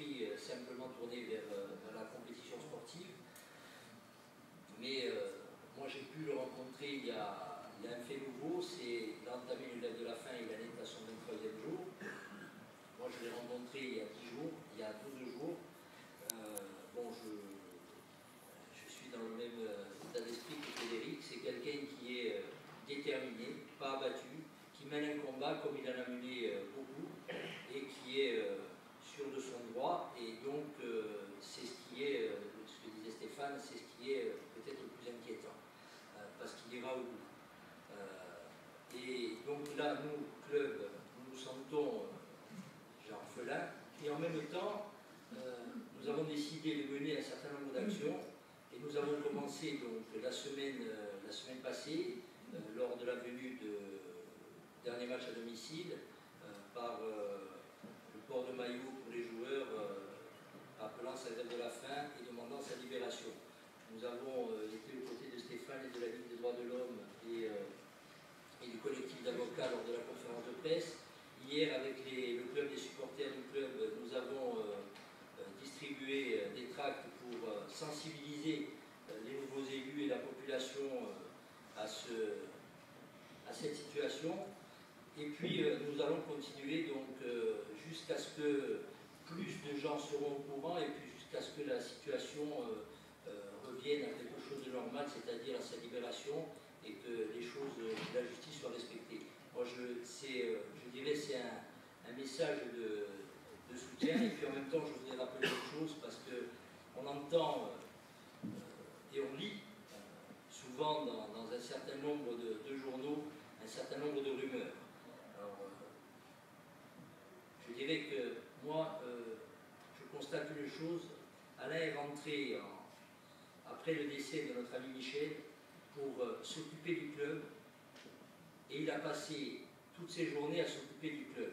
esprit simplement tourné vers la compétition sportive. Mais moi j'ai pu le rencontrer il y a un fait nouveau, c'est l'entamé du Lac de la Faim, il en est à son 23e jour. Moi je l'ai rencontré il y a 10 jours, il y a 12 jours. Bon, je suis dans le même état d'esprit que Frédéric, c'est quelqu'un qui est déterminé, pas abattu, qui mène un combat comme il en a mené beaucoup et qui est sûr de son droit, et donc c'est ce qui est, ce que disait Stéphane, c'est ce qui est peut-être le plus inquiétant, parce qu'il ira au bout. Et donc là, nous, club, nous nous sentons orphelins, et en même temps, nous avons décidé de mener un certain nombre d'actions, et nous avons commencé donc la semaine passée, lors de la venue de dernier match à domicile, par le port de maillot pour les joueurs, appelant sa grève de la faim et demandant sa libération. Nous avons été aux côtés de Stéphane et de la Ligue des droits de l'homme et du collectif d'avocats lors de la conférence de presse. Hier, avec le club des supporters du club, nous avons distribué des tracts pour sensibiliser les nouveaux élus et la population à cette situation. Et puis nous allons continuer donc jusqu'à ce que plus de gens seront au courant, et puis jusqu'à ce que la situation revienne à quelque chose de normal, c'est-à-dire à sa libération, et que les choses de la justice soient respectées. Moi je dirais c'est un message de soutien, et puis en même temps je voudrais rappeler une chose, parce qu'on entend et on lit souvent dans un certain nombre de journaux un certain nombre de rumeurs. Alors, je dirais que moi, je constate une chose. Alain est rentré après le décès de notre ami Michel pour s'occuper du club, et il a passé toutes ses journées à s'occuper du club,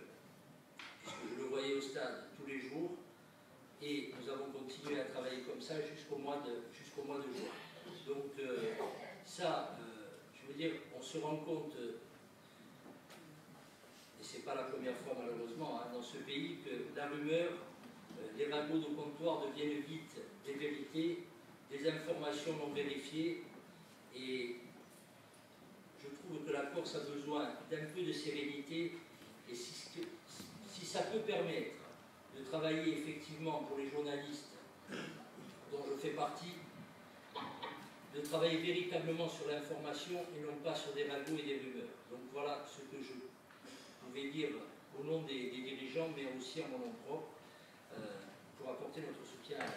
puisque je le voyais au stade tous les jours, et nous avons continué à travailler comme ça jusqu'au mois de juin. Donc ça, je veux dire, on se rend compte, et ce n'est pas la première fois malheureusement dans ce pays, que la rumeur, les ragots de comptoir deviennent vite des vérités, des informations non vérifiées, et je trouve que la Corse a besoin d'un peu de sérénité, et si ça peut permettre de travailler effectivement pour les journalistes dont je fais partie, de travailler véritablement sur l'information et non pas sur des ragots et des rumeurs. Donc voilà ce que je pouvais dire au nom des dirigeants, mais aussi en mon nom propre, pour apporter notre soutien à